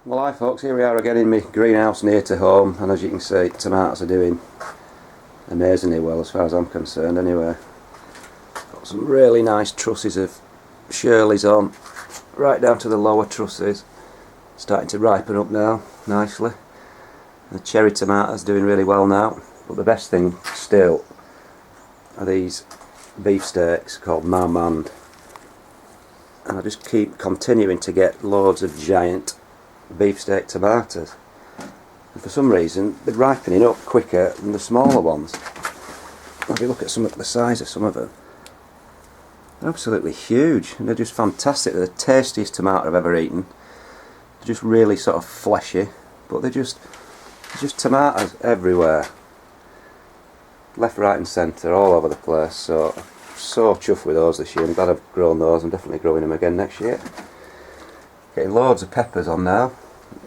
Well, hi folks, here we are again in my greenhouse near to home, and as you can see, tomatoes are doing amazingly well as far as I'm concerned anyway. Got some really nice trusses of Chillies on, right down to the lower trusses, starting to ripen up now, nicely. The cherry tomatoes doing really well now, but the best thing still are these beefsteaks called Marrow, and I just keep continuing to get loads of giant beefsteak tomatoes, and for some reason they're ripening up quicker than the smaller ones. If you look at the size of some of them, they're absolutely huge, and they're just fantastic. They're the tastiest tomato I've ever eaten. They're just really sort of fleshy, but they're just tomatoes everywhere, left, right and centre, all over the place. So chuffed with those this year. I'm glad I've grown those. I'm definitely growing them again next year. Getting loads of peppers on now,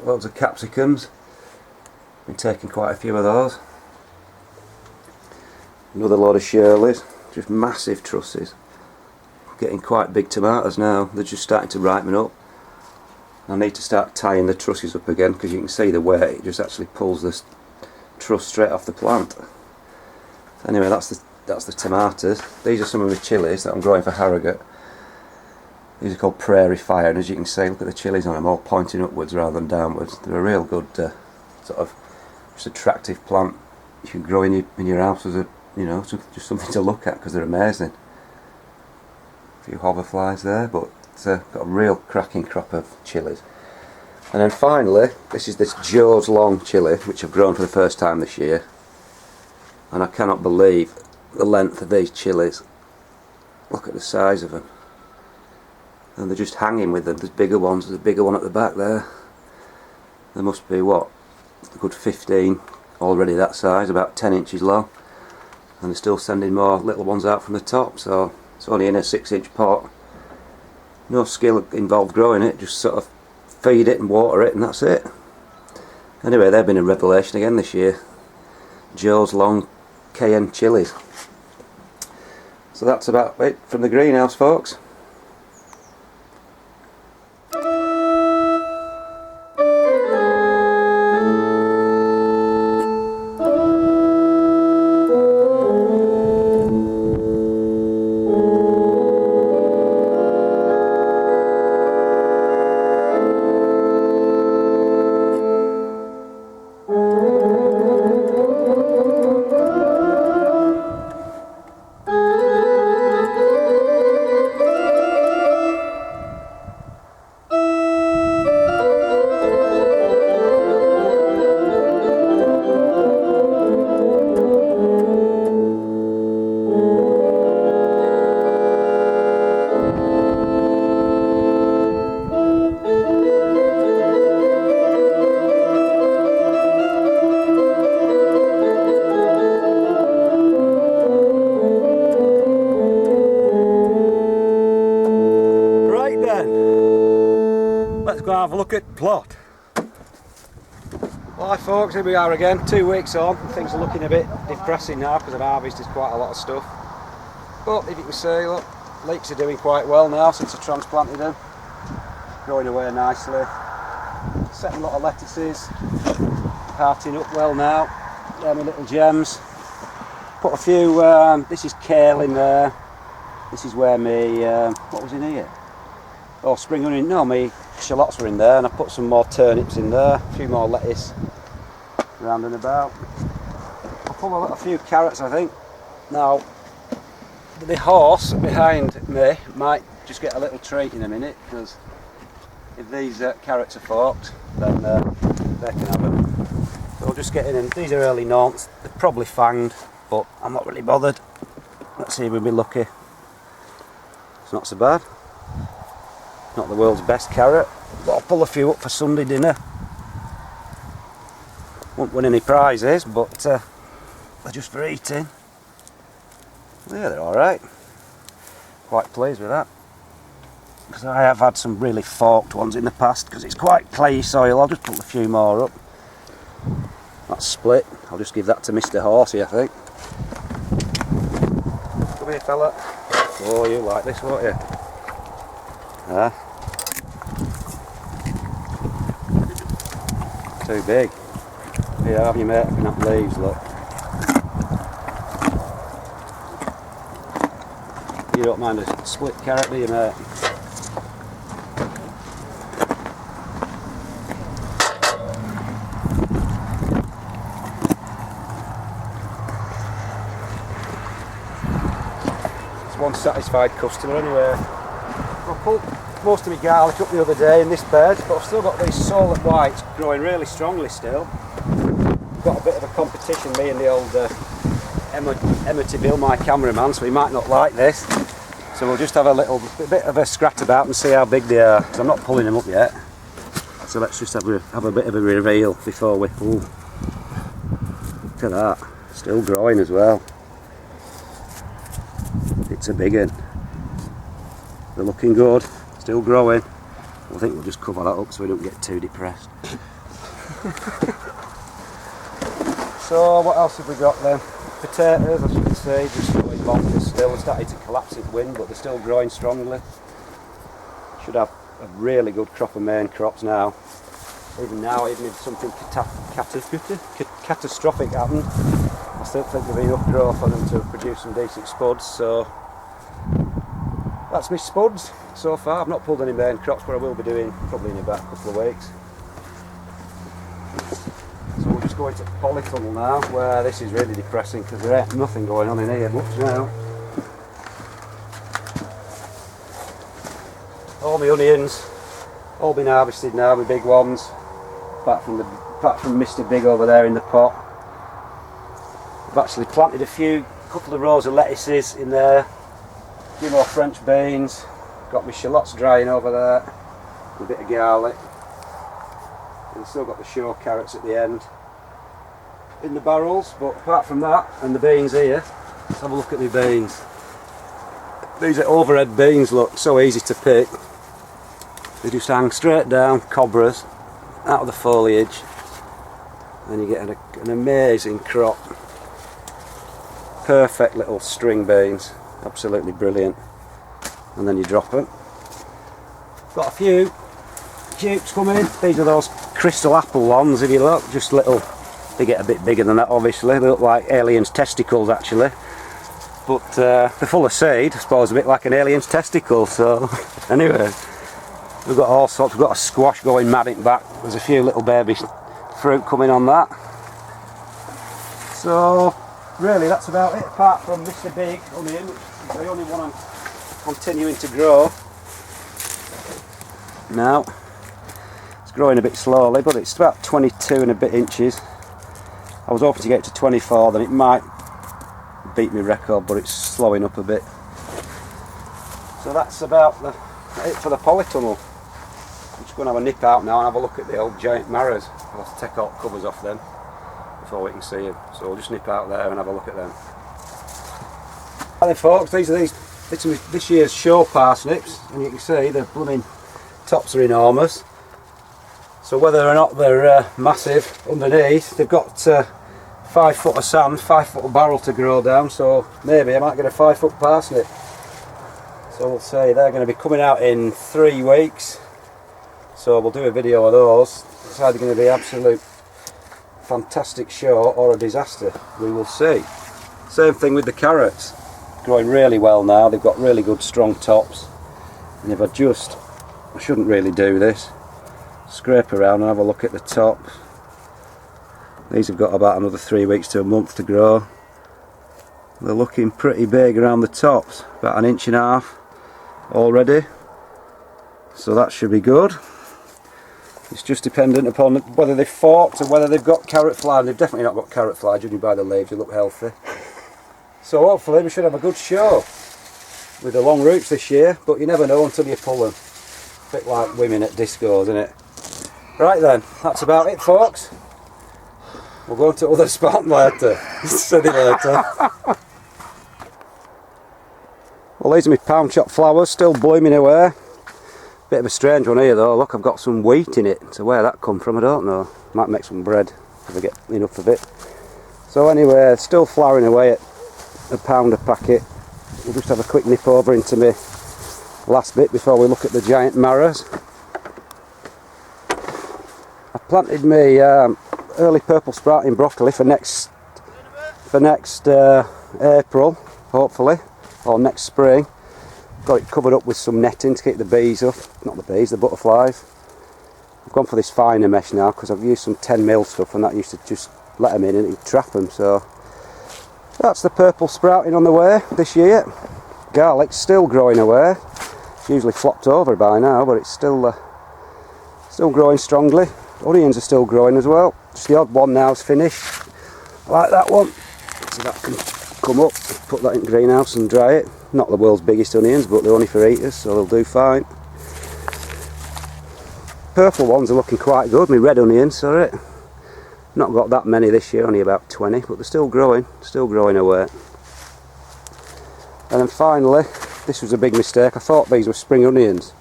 loads of capsicums. Been taking quite a few of those. Another load of Chillies, just massive trusses. Getting quite big tomatoes now. They're just starting to ripen up. I need to start tying the trusses up again, because you can see the weight, it just actually pulls this truss straight off the plant. So anyway, that's the tomatoes. These are some of the Chillies that I'm growing for Harrogate. These are called Prairie Fire, and as you can see, look at the Chillies on them, all pointing upwards rather than downwards. They're a real good sort of just attractive plant you can grow in your house as a, you know, just something to look at, because they're amazing. A few hoverflies there, but it's got a real cracking crop of Chillies. And then finally, this is this Joe's Long chilli, which I've grown for the first time this year, and I cannot believe the length of these Chillies. Look at the size of them. And they're just hanging with them. There's bigger ones. There's a bigger one at the back there. There must be, what, a good 15 already that size, about 10 inches long, and they're still sending more little ones out from the top. So it's only in a 6-inch pot. No skill involved growing it, just sort of feed it and water it, and that's it. Anyway, they've been a revelation again this year. Joe's Long cayenne Chillies. So that's about it from the greenhouse, folks. Let's go have a look at plot. Well, hi folks, here we are again, 2 weeks on. Things are looking a bit depressing now because I've harvested quite a lot of stuff. But if you can see, look, leeks are doing quite well now since I transplanted them. Growing away nicely. Setting a lot of lettuces, hearting up well now. They're my little gems. Put a few, this is kale in there. This is where my, what was in here? Oh, spring onion, no, my shallots were in there, and I put some more turnips in there, a few more lettuce round and about. I'll put a few carrots, I think. Now, the horse behind me might just get a little treat in a minute, because if these carrots are forked, then they can have them. So I'll just get in, and these are early nonce. They're probably fanged, but I'm not really bothered. Let's see if we'll be lucky. It's not so bad. Not the world's best carrot, but I'll pull a few up for Sunday dinner. Won't win any prizes, but they're just for eating. Yeah, they're alright. Quite pleased with that. Because I have had some really forked ones in the past, because it's quite clayey soil. I'll just pull a few more up. That's split. I'll just give that to Mr. Horsey, I think. Come here, fella. Oh, you like this, won't you? Ah. too big. Here, have you mate, looking at leaves, look. You don't mind a split carrot, do you mate? It's one satisfied customer anyway. I pulled most of my garlic up the other day in this bed, but I've still got these solid whites growing really strongly still. Got a bit of a competition, me and the old Emmety Bill, my cameraman, so he might not like this. So we'll just have a bit of a scrat about and see how big they are. So I'm not pulling them up yet. So let's just have a bit of a reveal before we. Ooh. Look at that, still growing as well. It's a big one. They're looking good, still growing. I think we'll just cover that up so we don't get too depressed. So what else have we got then? Potatoes, as you can see, just growing bonkers still. They're starting to collapse in wind, but they're still growing strongly. Should have a really good crop of main crops now. Even if something catastrophic happened, I still think there'll be enough growth for them to produce some decent spuds. So that's my spuds so far. I've not pulled any main crops, but I will be doing probably in about a couple of weeks. So we'll just go into polytunnel now, where this is really depressing because there ain't nothing going on in here much now. All my onions, all been harvested now, my big ones, apart from Mr. Big over there in the pot. I've actually planted couple of rows of lettuces in there, a few more French beans, got my shallots drying over there, a bit of garlic, and still got the show carrots at the end in the barrels. But apart from that and the beans here, let's have a look at my beans. These are overhead beans, look, so easy to pick. They just hang straight down, cobras, out of the foliage, and you get an amazing crop. Perfect little string beans, absolutely brilliant. And then you drop them. Got a few dupes coming. These are those crystal apple ones, if you look, just little. They get a bit bigger than that obviously, they look like aliens' testicles actually. But they're full of seed, I suppose, a bit like an alien's testicle. So anyway, we've got all sorts. We've got a squash going mad in back. There's a few little baby fruit coming on that. So really that's about it, apart from Mr. Big onion, which is the only one I'm continuing to grow. Now, it's growing a bit slowly, but it's about 22 and a bit inches. I was hoping to get to 24, then it might beat my record, but it's slowing up a bit. So that's about it for the polytunnel. I'm just going to have a nip out now and have a look at the old Giant Marrows. I'll have to take all the covers off them before we can see them. So we'll just nip out there and have a look at them. Right then folks, these are this year's show parsnips, and you can see the blooming tops are enormous. So whether or not they're massive underneath, they've got 5 foot of sand, 5 foot of barrel to grow down, so maybe I might get a 5 foot parsnip. So we'll say they're going to be coming out in 3 weeks, so we'll do a video of those. It's either going to be absolute fantastic show or a disaster, we will see. Same thing with the carrots, growing really well now. They've got really good strong tops, and if I shouldn't really do this, scrape around and have a look at the top. These have got about another 3 weeks to a month to grow. They're looking pretty big around the tops, about 1.5 inches already, so that should be good. It's just dependent upon whether they've forked and whether they've got carrot fly, and they've definitely not got carrot fly, judging by the leaves. They look healthy, so hopefully we should have a good show with the long roots this year, but you never know until you pull them. A bit like women at discos, isn't it? Right then, that's about it folks. We'll go to other spot later. See you later. Well, these are my pound chop flowers, still blooming away. Bit of a strange one here though, look, I've got some wheat in it, so where that come from I don't know. Might make some bread if I get enough of it. So anyway, still flowering away at £1 a packet. We'll just have a quick nip over into my last bit before we look at the Giant Marrows. I planted me early purple sprouting broccoli for next April, hopefully, or next spring. Got it covered up with some netting to keep the bees up, not the bees, the butterflies. I've gone for this finer mesh now because I've used some 10mm stuff and that used to just let them in and it'd trap them. So that's the purple sprouting on the way this year. Garlic's still growing away. It's usually flopped over by now, but it's still growing strongly. Onions are still growing as well. Just the odd one now's finished, like that one. So that can come up, put that in the greenhouse and dry it. Not the world's biggest onions, but they're only for eaters, so they'll do fine. Purple ones are looking quite good. My red onions, sorry. Not got that many this year, only about 20, but they're still growing away. And then finally, this was a big mistake. I thought these were spring onions,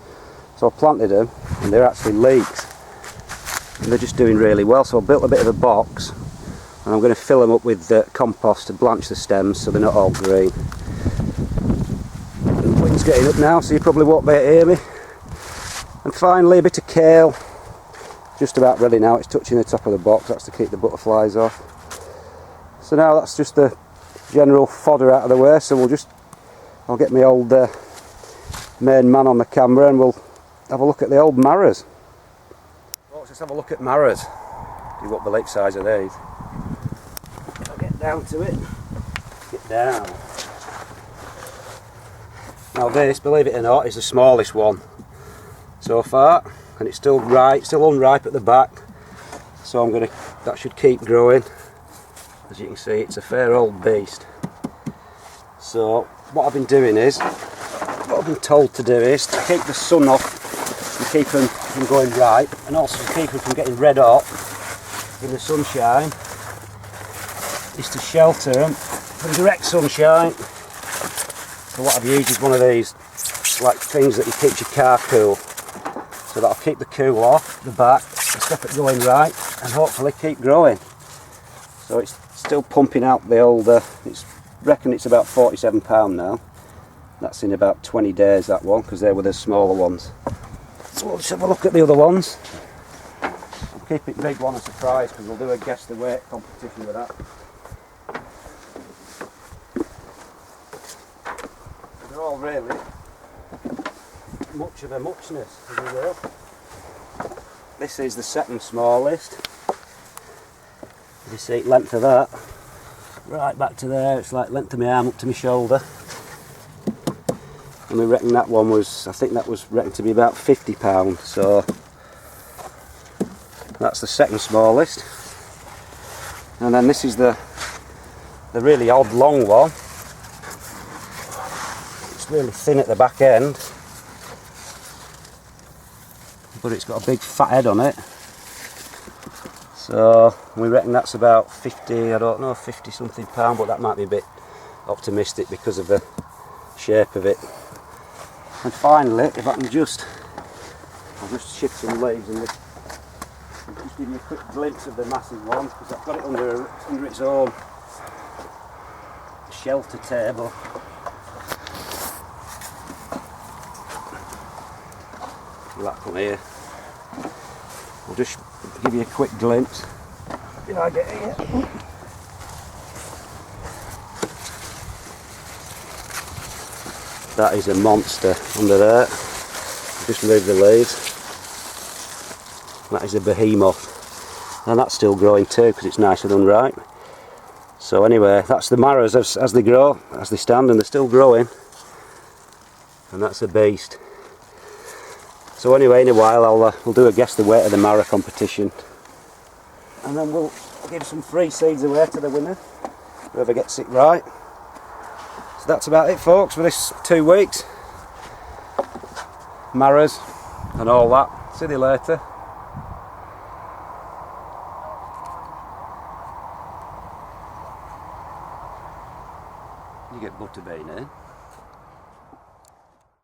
so I planted them, and they're actually leeks. And they're just doing really well, so I built a bit of a box, and I'm going to fill them up with compost to blanch the stems so they're not all green. The wind's getting up now, so you probably won't be able to hear me. And finally, a bit of kale. Just about ready now. It's touching the top of the box. That's to keep the butterflies off. So now that's just the general fodder out of the way. So I'll get my old main man on the camera and we'll have a look at the old marrows. Let's have a look at marrows. See what the lake size of these. I'll get down to it. Get down. Now this, believe it or not, is the smallest one so far, and it's still unripe at the back. So that should keep growing. As you can see, it's a fair old beast. So what I've been doing is, what I've been told to do is to keep the sun off and keep them from going ripe, and also to keep them from getting red hot in the sunshine, is to shelter them from direct sunshine. So what I've used is one of these like things that you keep your car cool, so that'll keep the cool off the back and stop it going ripe and hopefully keep growing. So it's still pumping out the old, reckon it's about £47 now. That's in about 20 days, that one, because they were the smaller ones. So let's have a look at the other ones. I'll keep it big one a surprise because we'll do a guess the weight competition with that. They're all really much of a muchness, as you will. This is the second smallest. You see length of that, right back to there, it's like length of my arm up to my shoulder. And we reckon that one was, I think that was reckoned to be about £50, so that's the second smallest. And then this is the really odd long one. It's really thin at the back end, but it's got a big fat head on it. So we reckon that's about 50, I don't know, 50 something pound, but that might be a bit optimistic because of the shape of it. And finally, if I can I'll just shift some leaves and just give you a quick glimpse of the massive ones, because I've got it under its own shelter table. That from here. I'll just give you a quick glimpse. Did I get here? That is a monster under there. Just remove the leaves. That is a behemoth, and that's still growing too because it's nice and unripe. So anyway, that's the marrows as they grow, as they stand, and they're still growing. And that's a beast. So anyway, in a while we'll do a guess the weight of the marrow competition, and then we'll give some free seeds away to the winner, whoever gets it right. So that's about it, folks, for this 2 weeks. Marrows and all that. See you later. You get butterbean, eh?